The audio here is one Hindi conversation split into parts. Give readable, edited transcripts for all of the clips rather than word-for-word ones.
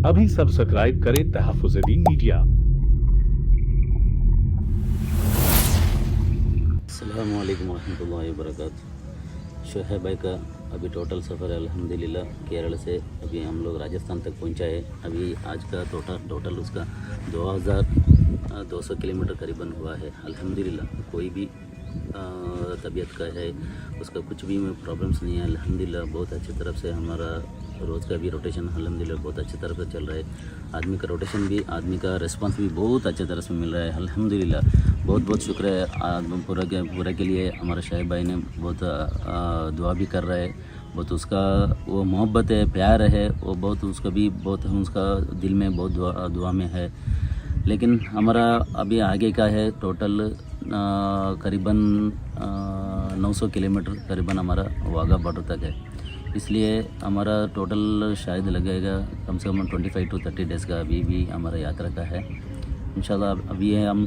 अभी सब्सक्राइब करें तहफ़्फ़ुज़-ए-दीन मीडिया। अस्सलामु अलैकुम रहमतुल्लाहि व बरकातुहू। शोएब भाई का अभी टोटल सफ़र है अल्हम्दुलिल्लाह। केरल से अभी हम लोग राजस्थान तक पहुंचा है। अभी आज का टोटल उसका 2200 किलोमीटर करीबन हुआ है अल्हम्दुलिल्लाह। कोई भी तबीयत का है उसका कुछ भी प्रॉब्लम्स नहीं है अल्हम्दुलिल्लाह। बहुत अच्छी तरफ से हमारा रोज़ का भी रोटेशन अल्हम्दुलिल्लाह बहुत अच्छी तरह से चल रहा है। आदमी का रोटेशन भी, आदमी का रिस्पांस भी बहुत अच्छी तरह से मिल रहा है अल्हम्दुलिल्लाह। बहुत बहुत शुक्र है पूरा के लिए। हमारे शोएब भाई ने बहुत दुआ भी कर रहा है। बहुत उसका वो मोहब्बत है, प्यार है, वो बहुत उसका भी बहुत उसका दिल में बहुत दुआ में है। लेकिन हमारा अभी आगे का है टोटल करीबन 900 किलोमीटर करीबन हमारा वाघा बॉर्डर तक है। इसलिए हमारा टोटल शायद लगेगा कम से कम 25 to 30 डेज़ का अभी भी हमारा यात्रा का है इंशाल्लाह। अभी है हम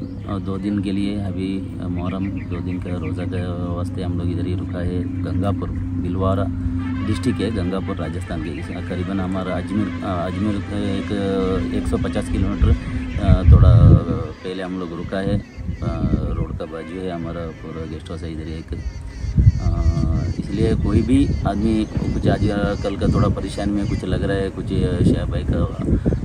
2 दिन के लिए अभी मुहर्रम 2 दिन का रोज़ा के वास्ते हम लोग इधर ही रुका है। गंगापुर भिलवाड़ा डिस्ट्रिक्ट है, गंगापुर राजस्थान के करीबन हमारा अजमेर एक 150 किलोमीटर थोड़ा पहले हम लोग रुका है। रोड का बाजू है हमारा पूरा गेस्ट हाउस है इधर एक। इसलिए कोई भी आदमी कुछ आज कल का थोड़ा परेशान में कुछ लग रहा है, कुछ शोएब भाई का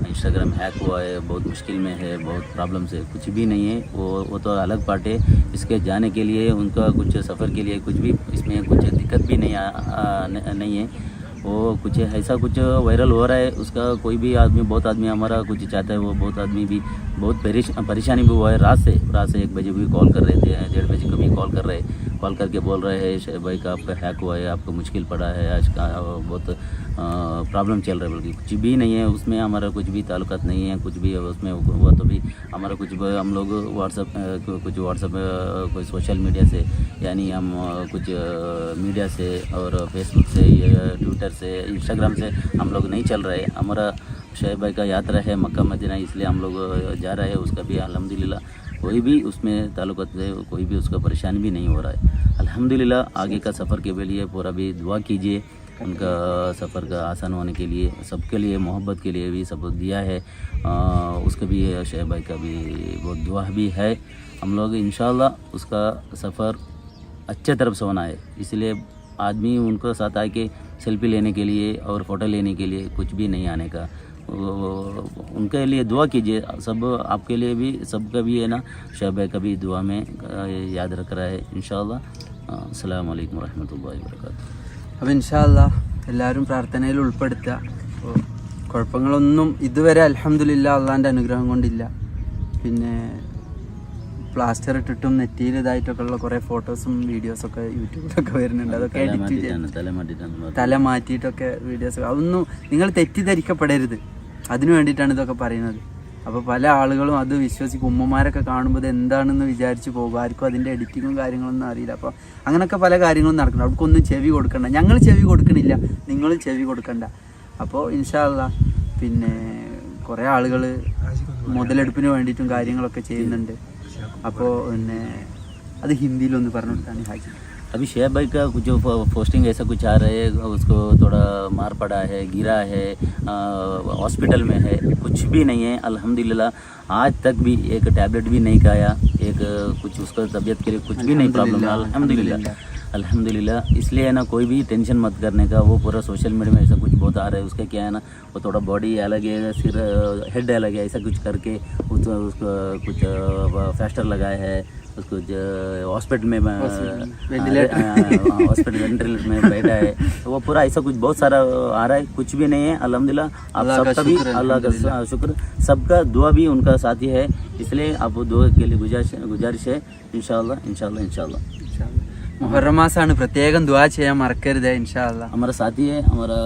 इंस्टाग्राम हैक हुआ है, बहुत मुश्किल में है, बहुत प्रॉब्लम्स है, कुछ भी नहीं है। वो तो अलग पार्ट है। इसके जाने के लिए उनका कुछ सफ़र के लिए कुछ भी इसमें कुछ दिक्कत भी नहीं है। वो कुछ ऐसा कुछ वायरल हो रहा है उसका कोई भी आदमी, बहुत आदमी हमारा कुछ चाहता है, वो बहुत आदमी भी बहुत परेशानी भी हुआ है। रात से 1 बजे भी कॉल कर रहे थे, 1:30 बजे को भी कॉल करके बोल रहे हैं शोएब भाई का आपका हैक हुआ है, आपको मुश्किल पड़ा है, आज का बहुत प्रॉब्लम चल रहा है। बल्कि कुछ भी नहीं है उसमें, हमारा कुछ भी ताल्लुकात नहीं है कुछ भी उसमें हुआ तो भी हमारा कुछ हम लोग व्हाट्सएप कोई सोशल मीडिया से, यानी हम कुछ मीडिया से और फेसबुक से या ट्विटर से इंस्टाग्राम से हम लोग नहीं चल रहे। हमारा शोएब भाई का यात्रा है मक्का मदीना, इसलिए हम लोग जा रहे हैं। उसका भी अल्हम्दुलिल्लाह कोई भी उसमें ताल्लुक़ात है, कोई भी उसका परेशानी भी नहीं हो रहा है अल्हम्दुलिल्लाह। आगे का सफ़र के लिए पूरा भी दुआ कीजिए, उनका सफ़र का आसान होने के लिए, सबके लिए मोहब्बत के लिए भी सब दिया है। उसका भी शोएब भाई का भी बहुत दुआ भी है। हम लोग इंशाअल्लाह उसका सफ़र अच्छे तरफ से होना है। इसलिए आदमी उनको साथ आके सेल्फी लेने के लिए और फ़ोटो लेने के लिए कुछ भी नहीं आने का। उनके लिए दुआ कीजिए, सब आपके लिए भी, सबका भी है ना। शोएब भाई का भी दुआ में याद रख रहा है इंशाअल्लाह। अस्सलामु अलैकुम रहमतुल्लाहि व बरकातुहू। അപ്പോൾ ഇൻഷാല്ലാ എല്ലാവരും പ്രാർത്ഥനയിൽ ഉൾപ്പെടുത്തുക. അപ്പോൾ കുഴപ്പങ്ങളൊന്നും ഇതുവരെ അൽഹംദുലില്ലാ അള്ളാൻ്റെ അനുഗ്രഹം കൊണ്ടില്ല. പിന്നെ പ്ലാസ്റ്റർ ഇട്ടിട്ടും നെറ്റിയിൽ ഇതായിട്ടൊക്കെ ഉള്ള കുറേ ഫോട്ടോസും വീഡിയോസൊക്കെ യൂട്യൂബിലൊക്കെ വരുന്നുണ്ട്. അതൊക്കെ എഡിറ്റ് ചെയ്ത് തല മാറ്റിയിട്ടൊക്കെ വീഡിയോസ്, അതൊന്നും നിങ്ങൾ തെറ്റിദ്ധരിക്കപ്പെടരുത്. അതിനു വേണ്ടിയിട്ടാണ് ഇതൊക്കെ പറയുന്നത്. അപ്പോൾ പല ആളുകളും അത് വിശ്വസിക്കും. ഉമ്മമാരൊക്കെ കാണുമ്പോൾ ഇത് എന്താണെന്ന് വിചാരിച്ച് പോകും. ആർക്കും അതിൻ്റെ എഡിറ്റിങ്ങും കാര്യങ്ങളൊന്നും അറിയില്ല. അപ്പോൾ അങ്ങനെയൊക്കെ പല കാര്യങ്ങളും നടക്കണം. അവർക്കൊന്നും ചെവി കൊടുക്കണ്ട. ഞങ്ങൾ ചെവി കൊടുക്കണില്ല, നിങ്ങളും ചെവി കൊടുക്കണ്ട. അപ്പോൾ ഇൻഷാ അല്ലാഹ് പിന്നെ കുറേ ആളുകൾ മുതലെടുപ്പിന് വേണ്ടിയിട്ടും കാര്യങ്ങളൊക്കെ ചെയ്യുന്നുണ്ട്. അപ്പോൾ പിന്നെ അത് ഹിന്ദിയിലൊന്ന് പറഞ്ഞു കൊടുത്താണ് ഹാജി. अभी शोएब भाई का कुछ पोस्टिंग ऐसा कुछ आ रहा है, उसको थोड़ा मार पड़ा है, गिरा है, हॉस्पिटल में है, कुछ भी नहीं है अल्हम्दुलिल्लाह। आज तक भी एक टैबलेट भी नहीं खाया, एक कुछ उसका तबीयत के लिए कुछ भी नहीं प्रॉब्लम है अल्हम्दुलिल्लाह। इसलिए ना कोई भी टेंशन मत करने का। वो पूरा सोशल मीडिया में ऐसा कुछ बहुत आ रहा है, उसका क्या है ना, वो थोड़ा बॉडी अलग है, सिर हेड अलग है, ऐसा कुछ करके उसको कुछ फेस्टर लगाया है, उसको हॉस्पिटल में वेंटिलेटर में बैठा है। तो वो पूरा ऐसा कुछ बहुत सारा आ रहा है, कुछ भी नहीं है अल्हम्दुलिल्लाह। आप सबका भी अल्लाह का शुक्र, सबका दुआ भी उनका साथी है। इसलिए आप दुआ के लिए गुजारिश है इंशाअल्लाह। മുഹറം മാസമാണ്, പ്രത്യേകം ദുആ ചെയ്യാൻ മറക്കരുത് ഇൻഷാ അല്ലാഹ്. हमारा साथी है, हमारा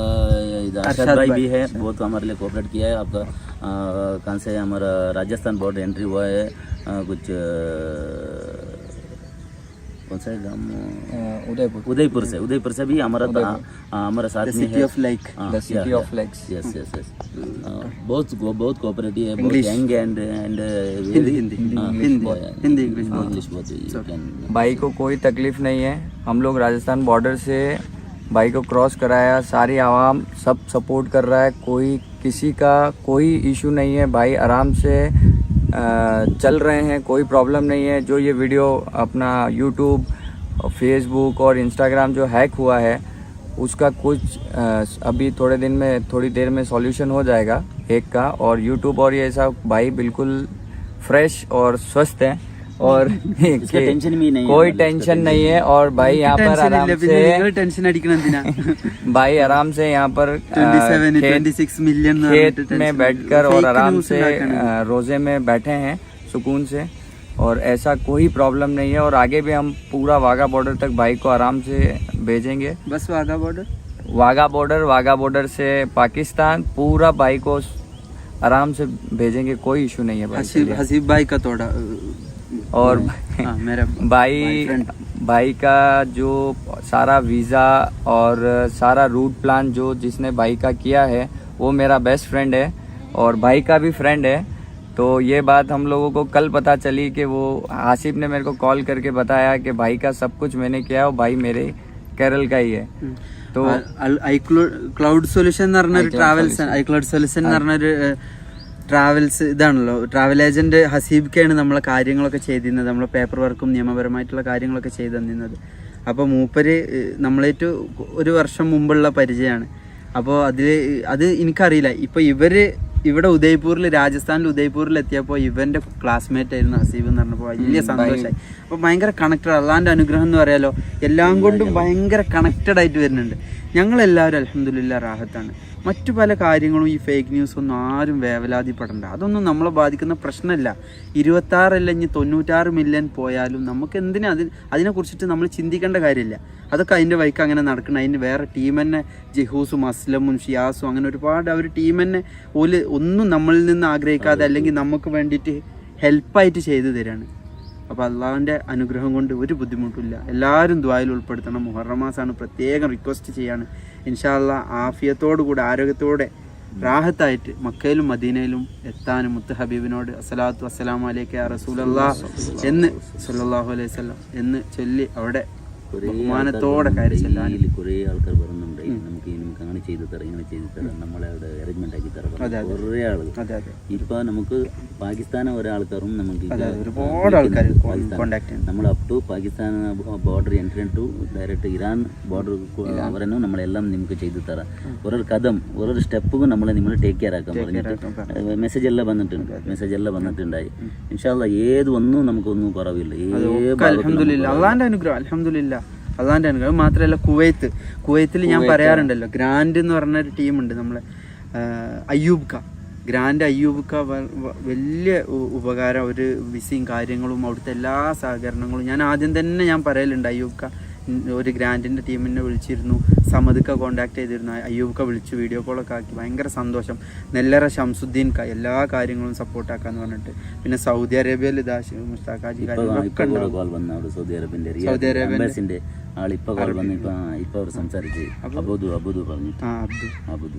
अरशद भाई भी है, बहुत हमारे लिए कोऑपरेट किया है। आपका कहाँ से हमारा राजस्थान बॉर्डर एंट्री हुआ है, कुछ कौन सा गाँव, उदयपुर से भी हमारा साथ में है। City of lakes. यस बहुत कोऑपरेटिव है, बहुत young and Hindi English both. भाई को कोई तकलीफ नहीं है। हम लोग राजस्थान बॉर्डर से भाई को क्रॉस कराया, सारी आवाम सब सपोर्ट कर रहा है, कोई किसी का कोई इशू नहीं है, भाई आराम से चल रहे हैं, कोई प्रॉब्लम नहीं है। जो ये वीडियो अपना यूट्यूब, फेसबुक और इंस्टाग्राम जो हैक हुआ है उसका कुछ अभी थोड़ी देर में सॉल्यूशन हो जाएगा एक का, और यूट्यूब और ये सब भाई बिल्कुल फ्रेश और स्वस्थ है और टेंशन भी नहीं, कोई टेंशन नहीं है। और भाई यहाँ पर आराम से टेंशन अടിക്കണന്തിനാ भाई आराम से यहाँ पर 26 मिलियन खेत में बैठकर और आराम से रोजे में बैठे हैं सुकून से, और ऐसा कोई प्रॉब्लम नहीं है। और आगे भी हम पूरा वाघा बॉर्डर तक भाई को आराम से भेजेंगे। बस वाघा बॉर्डर से पाकिस्तान पूरा भाई को आराम से भेजेंगे, कोई इशू नहीं है भाई। हसीब भाई का थोड़ा और मेरा भाई का जो सारा वीज़ा और सारा रूट प्लान जो जिसने भाई का किया है वो मेरा बेस्ट फ्रेंड है और भाई का भी फ्रेंड है। तो ये बात हम लोगों को कल पता चली कि वो आसिफ ने मेरे को कॉल करके बताया कि भाई का सब कुछ मैंने किया और भाई मेरे केरल का ही है। तो ക്ലൗഡ് സൊല്യൂഷൻ എന്ന് പറഞ്ഞൊരു ട്രാവൽസ്, ഐക്ലൗഡ് സൊല്യൂഷൻ എന്ന് പറഞ്ഞൊരു ട്രാവൽസ് ഇതാണല്ലോ, ട്രാവൽ ഏജന്റ് ഹസീബ്ക്കാണ് നമ്മളെ കാര്യങ്ങളൊക്കെ ചെയ്തിരുന്നത്, നമ്മളെ പേപ്പർ വർക്കും നിയമപരമായിട്ടുള്ള കാര്യങ്ങളൊക്കെ ചെയ്തു തന്നിരുന്നത്. അപ്പോൾ മൂപ്പര് നമ്മളേറ്റ് ഒരു വർഷം മുമ്പുള്ള പരിചയമാണ്. അപ്പോൾ അത് എനിക്കറിയില്ല. ഇപ്പോൾ ഇവിടെ ഉദയ്പൂരിൽ, രാജസ്ഥാനിൽ ഉദയ്പൂരിൽ എത്തിയപ്പോൾ ഇവന്റെ ക്ലാസ്മേറ്റ് ആയിരുന്നു ഹസീബ് എന്ന് പറഞ്ഞപ്പോൾ വലിയ സന്തോഷമായി. അപ്പോൾ ഭയങ്കര കണക്റ്റഡ്, അള്ളാന്റെ അനുഗ്രഹം എന്ന് പറയാലോ, എല്ലാം കൊണ്ടും ഭയങ്കര കണക്റ്റഡ് ആയിട്ട് വരുന്നുണ്ട്. ഞങ്ങളെല്ലാവരും അൽഹംദുലില്ലാ റാഹത്താണ്. മറ്റു പല കാര്യങ്ങളും ഈ ഫേക്ക് ന്യൂസ് ഒന്നും ആരും വേവലാതിപ്പെടണ്ട, അതൊന്നും നമ്മളെ ബാധിക്കുന്ന പ്രശ്നമല്ല. 26 അല്ല ഇനി 96 മില്യൺ പോയാലും നമുക്ക് എന്തിനാ അതിനെക്കുറിച്ചിട്ട് നമ്മൾ ചിന്തിക്കേണ്ട കാര്യമില്ല. അതൊക്കെ അതിൻ്റെ വഴിക്ക് അങ്ങനെ നടക്കണം. അതിന് വേറെ ടീം തന്നെ, ജിഹൂസും അസ്ലമും ഷിയാസും അങ്ങനെ ഒരുപാട് അവർ ടീം തന്നെ ഒന്നും നമ്മളിൽ നിന്ന് ആഗ്രഹിക്കാതെ അല്ലെങ്കിൽ നമുക്ക് വേണ്ടിയിട്ട് ഹെൽപ്പായിട്ട് ചെയ്തു തരാണ്. അപ്പോൾ അള്ളാഹുവിൻ്റെ അനുഗ്രഹം കൊണ്ട് ഒരു ബുദ്ധിമുട്ടില്ല. എല്ലാവരും ദുആയിൽ ഉൾപ്പെടുത്തണം. മുഹറം മാസമാണ്, പ്രത്യേകം റിക്വസ്റ്റ് ചെയ്യാണ്. ഇൻഷാ അല്ലാഹ് ആഫിയത്തോടു കൂടെ ആരോഗ്യത്തോടെ റാഹത്തായിട്ട് മക്കയിലും മദീനയിലും എത്താനും മുത്ത് ഹബീബിനോട് അസ്സലാത്തു വസ്സലാമു അലൈക യാ റസൂലല്ലാഹ് എന്ന് സല്ലല്ലാഹു അലൈഹി വസല്ലം എന്ന് ചൊല്ലി അവിടെ ബഹുമാനത്തോടെ കയറി ചെല്ലാനും കുറേ ആൾക്കാർ പറയുന്നുണ്ട്, നമുക്ക് അങ്ങനെ ചെയ്തു തരാം, ഇങ്ങനെ ചെയ്തു തരാം, നമ്മളെ അവിടെ അറേഞ്ച്മെന്റ് ആക്കി തരാം കുറേ ആളുകൾ. ഇപ്പൊ നമുക്ക് പാകിസ്ഥാൻ ഒരാൾക്കാരും നമുക്ക് ഒരുപാട് ആൾക്കാർ കോണ്ടാക്ട് നമ്മൾ up to Pakistan border entry to direct Iran border അവരെന്നും നമ്മളെല്ലാം നമുക്ക് ചെയ്തു തരാം. ഓരോ കഥം ഓരോ സ്റ്റെപ്പും നമ്മൾ ടേക്ക് കെയർ ആക്കാൻ പറഞ്ഞിട്ട് മെസ്സേജ് എല്ലാം വന്നിട്ടുണ്ടായി. ഇൻഷാ അല്ലാഹ് ഏതൊന്നും നമുക്കൊന്നും കുറവില്ല. അൽഹംദുലില്ലാ അള്ളാന്റെ അനുഗ്രഹം, അൽഹംദുലില്ലാ അള്ളാന്റെ അനുഗ്രഹം. മാത്രമല്ല കുവൈത്തിൽ ഞാൻ പറയാറുണ്ടല്ലോ, ഗ്രാൻഡ് എന്ന് പറഞ്ഞൊരു ടീമുണ്ട് നമ്മളെ, ഗ്രാൻഡ് അയ്യൂബ്ക്ക വലിയ ഉപകാരം. ഒരു വിസയും കാര്യങ്ങളും അവിടുത്തെ എല്ലാ സഹകരണങ്ങളും ഞാൻ ആദ്യം തന്നെ ഞാൻ പറയലുണ്ട്. അയ്യൂബ്ക്ക ഒരു ഗ്രാൻഡിൻ്റെ ടീമിനെ വിളിച്ചിരുന്നു, സമദക്ക കോണ്ടാക്ട് ചെയ്തിരുന്നു, അയ്യൂബ്ക്ക വിളിച്ചു, വീഡിയോ കോളൊക്കെ ആക്കി. ഭയങ്കര സന്തോഷം. നെല്ലറ ഷംസുദ്ദീൻ എല്ലാ കാര്യങ്ങളും സപ്പോർട്ടാക്കാന്ന് പറഞ്ഞിട്ട്. പിന്നെ സൗദി അറേബ്യയിൽ മുസ്താഖാജി കാര്യങ്ങളൊക്കെ ഉണ്ടാവും. സൗദി അറേബ്യൻ്റെ ആളിപ്പോൾ സംസാരിച്ച് അബുദു പറഞ്ഞിട്ട് അബുദു.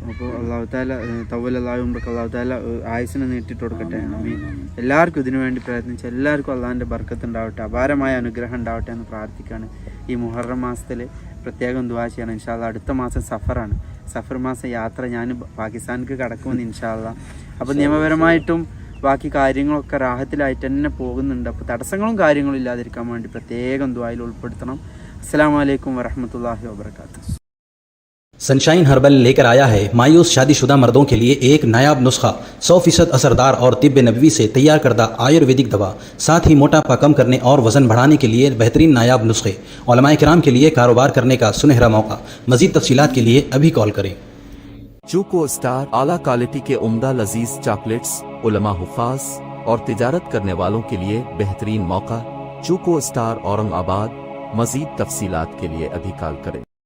അപ്പോൾ അള്ളാഹു താല തവ്വലാഹുമ്പക്ക് അള്ളാഹു താല ആയുസിനെ നീട്ടിട്ട് കൊടുക്കട്ടെ. എല്ലാവർക്കും ഇതിനു വേണ്ടി പ്രയത്നിച്ച് എല്ലാവർക്കും അള്ളാഹിൻ്റെ ബർക്കത്ത് ഉണ്ടാവട്ടെ, അപാരമായ അനുഗ്രഹം ഉണ്ടാവട്ടെ എന്ന് പ്രാർത്ഥിക്കുകയാണ്. ഈ മുഹറം മാസത്തിൽ പ്രത്യേകം ദുആ ചെയ്യണം. ഇൻഷാ അല്ലാഹ് അടുത്ത മാസം സഫറാണ്. സഫർ മാസം യാത്ര ഞാൻ പാകിസ്ഥാനിലേക്ക് കടക്കുമെന്ന് ഇൻഷാ അല്ലാഹ്. അപ്പോൾ നിയമപരമായിട്ടും ബാക്കി കാര്യങ്ങളൊക്കെ റാഹത്തിലായിട്ട് തന്നെ പോകുന്നുണ്ട്. അപ്പോൾ തടസ്സങ്ങളും കാര്യങ്ങളും ഇല്ലാതിരിക്കാൻ വേണ്ടി പ്രത്യേകം ദുആയിൽ ഉൾപ്പെടുത്തണം. अस्सलामु अलैकुम वरहमतुल्लाहि वबरकातुहू। सनशाइन हर्बल लेकर आया है मायूस शादीशुदा मर्दों के लिए एक नायाब नुस्खा, 100% असरदार और तिब्ब नबवी से तैयार करदा आयुर्वेदिक दवा, साथ ही मोटापा कम करने और वजन बढ़ाने के लिए बेहतरीन नायाब नुस्खे, उलमाए किराम के लिए कारोबार करने का सुनहरा मौका। मजीद तफसीलात के लिए अभी कॉल करें। चूको स्टार आला क्वालिटी के उम्दा लजीज चॉकलेट्स, उलमा हुफाज और तिजारत करने वालों के लिए बेहतरीन मौका। चूको स्टार औरंगाबाद। मजीद तफसीलात के लिए अभी कॉल करें।